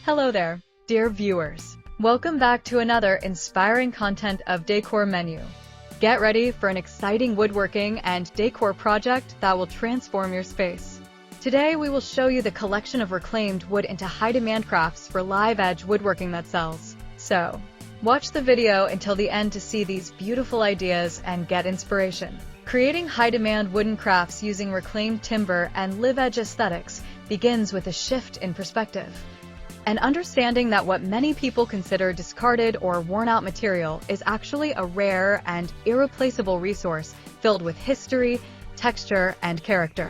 Hello there, dear viewers. Welcome back to another inspiring content of Decor Menu. Get ready for an exciting woodworking and decor project that will transform your space. Today we will show you the collection of reclaimed wood into high-demand crafts for live-edge woodworking that sells. So, watch the video until the end to see these beautiful ideas and get inspiration. Creating high-demand wooden crafts using reclaimed timber and live-edge aesthetics begins with a shift in perspective. An understanding that what many people consider discarded or worn-out material is actually a rare and irreplaceable resource filled with history, texture, and character.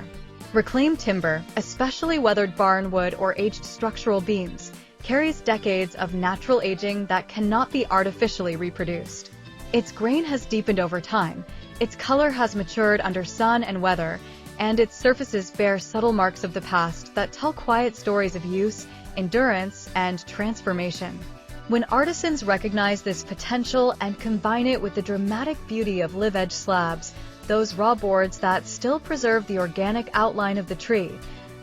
Reclaimed timber, especially weathered barn wood or aged structural beams, carries decades of natural aging that cannot be artificially reproduced. Its grain has deepened over time, its color has matured under sun and weather, and its surfaces bear subtle marks of the past that tell quiet stories of use, endurance, and transformation. When artisans recognize this potential and combine it with the dramatic beauty of live-edge slabs, those raw boards that still preserve the organic outline of the tree,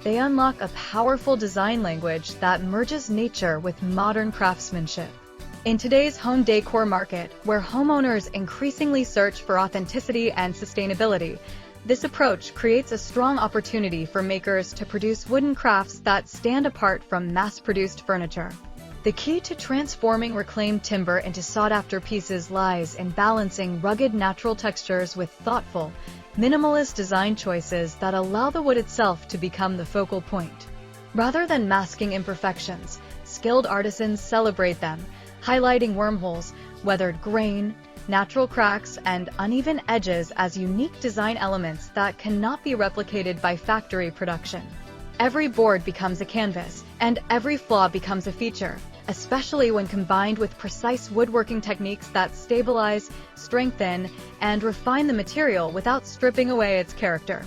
they unlock a powerful design language that merges nature with modern craftsmanship. In today's home decor market, where homeowners increasingly search for authenticity and sustainability, this approach creates a strong opportunity for makers to produce wooden crafts that stand apart from mass-produced furniture. The key to transforming reclaimed timber into sought-after pieces lies in balancing rugged natural textures with thoughtful, minimalist design choices that allow the wood itself to become the focal point. Rather than masking imperfections, skilled artisans celebrate them, highlighting wormholes, weathered grain, natural cracks, and uneven edges as unique design elements that cannot be replicated by factory production. Every board becomes a canvas, and every flaw becomes a feature, especially when combined with precise woodworking techniques that stabilize, strengthen, and refine the material without stripping away its character.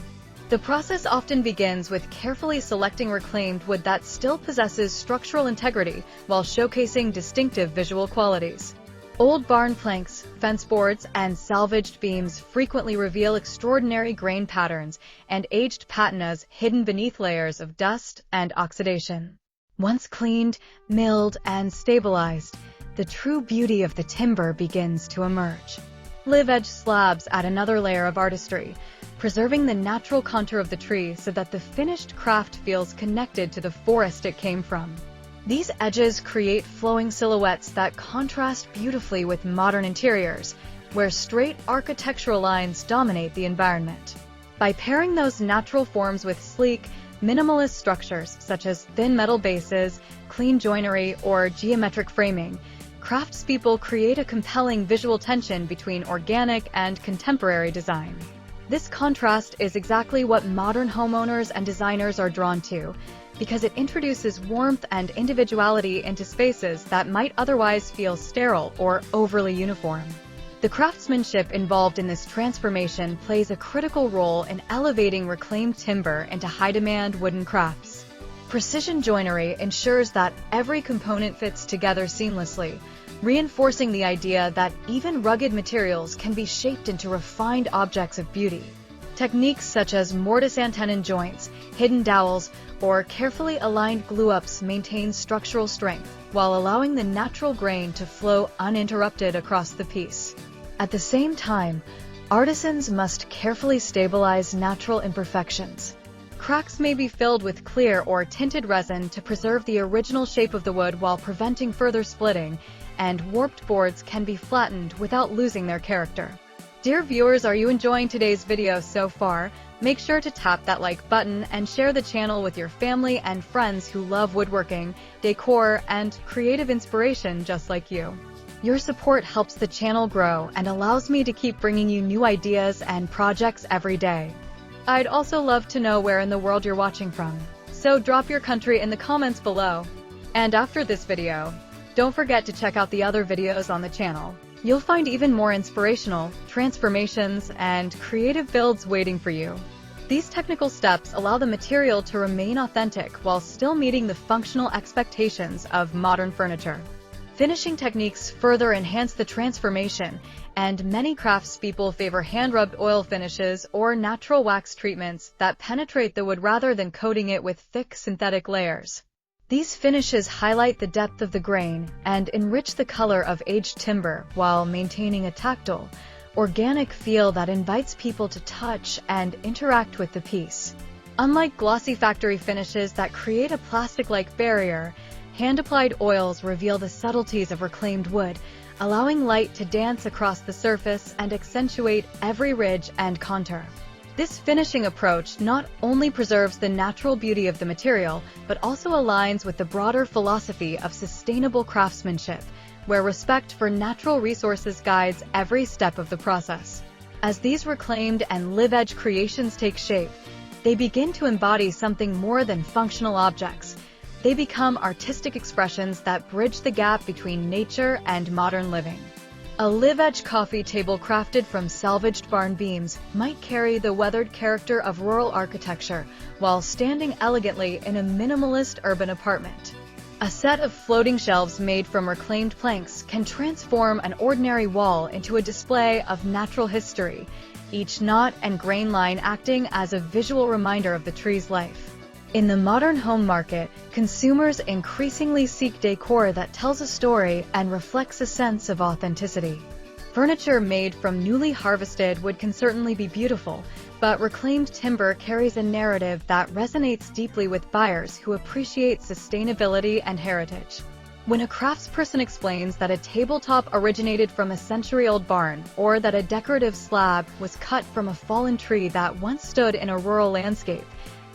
The process often begins with carefully selecting reclaimed wood that still possesses structural integrity while showcasing distinctive visual qualities. Old barn planks, fence boards, and salvaged beams frequently reveal extraordinary grain patterns and aged patinas hidden beneath layers of dust and oxidation. Once cleaned, milled, and stabilized, the true beauty of the timber begins to emerge. Live-edge slabs add another layer of artistry, preserving the natural contour of the tree so that the finished craft feels connected to the forest it came from. These edges create flowing silhouettes that contrast beautifully with modern interiors, where straight architectural lines dominate the environment. By pairing those natural forms with sleek, minimalist structures such as thin metal bases, clean joinery, or geometric framing, craftspeople create a compelling visual tension between organic and contemporary design. This contrast is exactly what modern homeowners and designers are drawn to, because it introduces warmth and individuality into spaces that might otherwise feel sterile or overly uniform. The craftsmanship involved in this transformation plays a critical role in elevating reclaimed timber into high-demand wooden crafts. Precision joinery ensures that every component fits together seamlessly, reinforcing the idea that even rugged materials can be shaped into refined objects of beauty. Techniques such as mortise and tenon joints, hidden dowels, or carefully aligned glue-ups maintain structural strength, while allowing the natural grain to flow uninterrupted across the piece. At the same time, artisans must carefully stabilize natural imperfections. Cracks may be filled with clear or tinted resin to preserve the original shape of the wood while preventing further splitting, and warped boards can be flattened without losing their character. Dear viewers, are you enjoying today's video so far? Make sure to tap that like button and share the channel with your family and friends who love woodworking, decor, and creative inspiration just like you. Your support helps the channel grow and allows me to keep bringing you new ideas and projects every day. I'd also love to know where in the world you're watching from, so drop your country in the comments below. And after this video, don't forget to check out the other videos on the channel. You'll find even more inspirational transformations and creative builds waiting for you. These technical steps allow the material to remain authentic while still meeting the functional expectations of modern furniture. Finishing techniques further enhance the transformation, and many craftspeople favor hand-rubbed oil finishes or natural wax treatments that penetrate the wood rather than coating it with thick synthetic layers. These finishes highlight the depth of the grain and enrich the color of aged timber while maintaining a tactile, organic feel that invites people to touch and interact with the piece. Unlike glossy factory finishes that create a plastic-like barrier, hand-applied oils reveal the subtleties of reclaimed wood, allowing light to dance across the surface and accentuate every ridge and contour. This finishing approach not only preserves the natural beauty of the material, but also aligns with the broader philosophy of sustainable craftsmanship, where respect for natural resources guides every step of the process. As these reclaimed and live-edge creations take shape, they begin to embody something more than functional objects. They become artistic expressions that bridge the gap between nature and modern living. A live-edge coffee table crafted from salvaged barn beams might carry the weathered character of rural architecture while standing elegantly in a minimalist urban apartment. A set of floating shelves made from reclaimed planks can transform an ordinary wall into a display of natural history, each knot and grain line acting as a visual reminder of the tree's life. In the modern home market, consumers increasingly seek decor that tells a story and reflects a sense of authenticity. Furniture made from newly harvested wood can certainly be beautiful, but reclaimed timber carries a narrative that resonates deeply with buyers who appreciate sustainability and heritage. When a craftsperson explains that a tabletop originated from a century-old barn, or that a decorative slab was cut from a fallen tree that once stood in a rural landscape,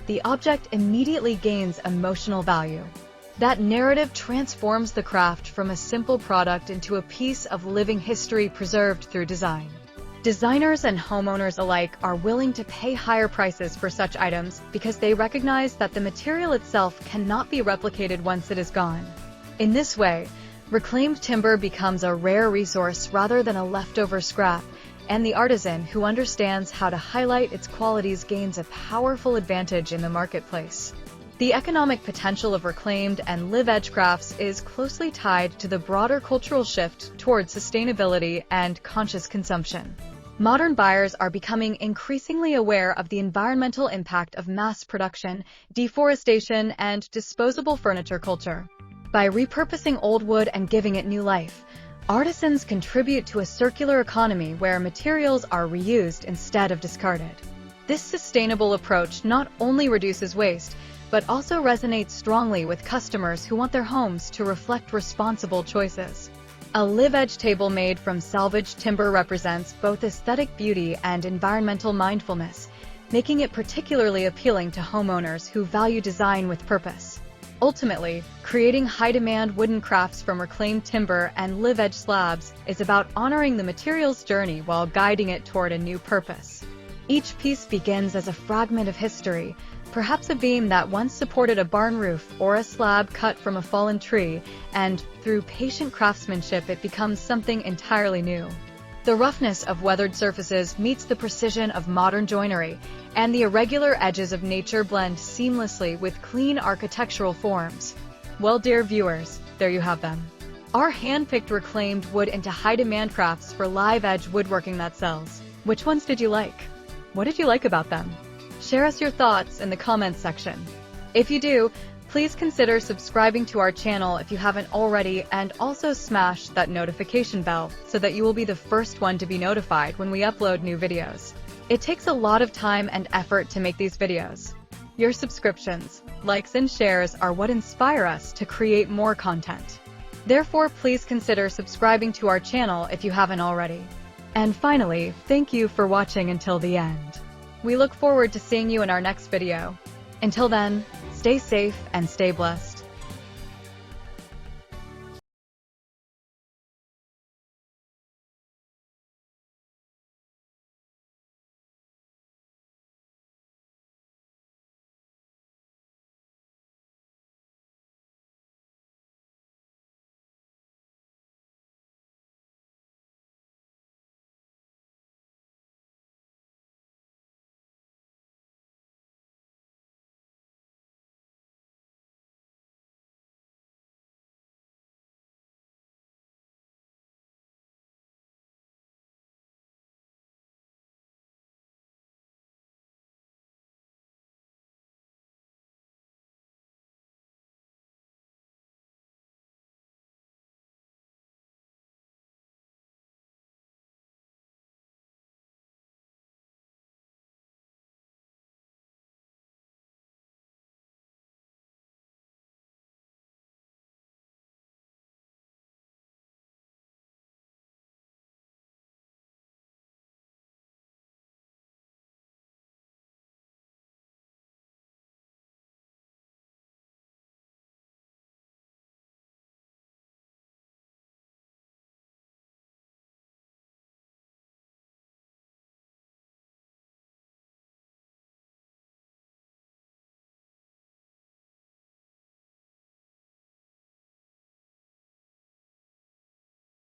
the object immediately gains emotional value. That narrative transforms the craft from a simple product into a piece of living history preserved through design. Designers and homeowners alike are willing to pay higher prices for such items because they recognize that the material itself cannot be replicated once it is gone. In this way, reclaimed timber becomes a rare resource rather than a leftover scrap, and the artisan who understands how to highlight its qualities gains a powerful advantage in the marketplace. The economic potential of reclaimed and live-edge crafts is closely tied to the broader cultural shift toward sustainability and conscious consumption. Modern buyers are becoming increasingly aware of the environmental impact of mass production, deforestation, and disposable furniture culture. By repurposing old wood and giving it new life, artisans contribute to a circular economy where materials are reused instead of discarded. This sustainable approach not only reduces waste, but also resonates strongly with customers who want their homes to reflect responsible choices. A live-edge table made from salvaged timber represents both aesthetic beauty and environmental mindfulness, making it particularly appealing to homeowners who value design with purpose. Ultimately, creating high-demand wooden crafts from reclaimed timber and live-edge slabs is about honoring the material's journey while guiding it toward a new purpose. Each piece begins as a fragment of history, perhaps a beam that once supported a barn roof or a slab cut from a fallen tree, and through patient craftsmanship it becomes something entirely new. The roughness of weathered surfaces meets the precision of modern joinery, and the irregular edges of nature blend seamlessly with clean architectural forms. Well, dear viewers, there you have them. Our hand-picked reclaimed wood into high-demand crafts for live-edge woodworking that sells. Which ones did you like? What did you like about them? Share us your thoughts in the comments section. If you do, please consider subscribing to our channel if you haven't already, and also smash that notification bell so that you will be the first one to be notified when we upload new videos. It takes a lot of time and effort to make these videos. Your subscriptions, likes, and shares are what inspire us to create more content. Therefore, please consider subscribing to our channel if you haven't already. And finally, thank you for watching until the end. We look forward to seeing you in our next video. Until then, stay safe and stay blessed.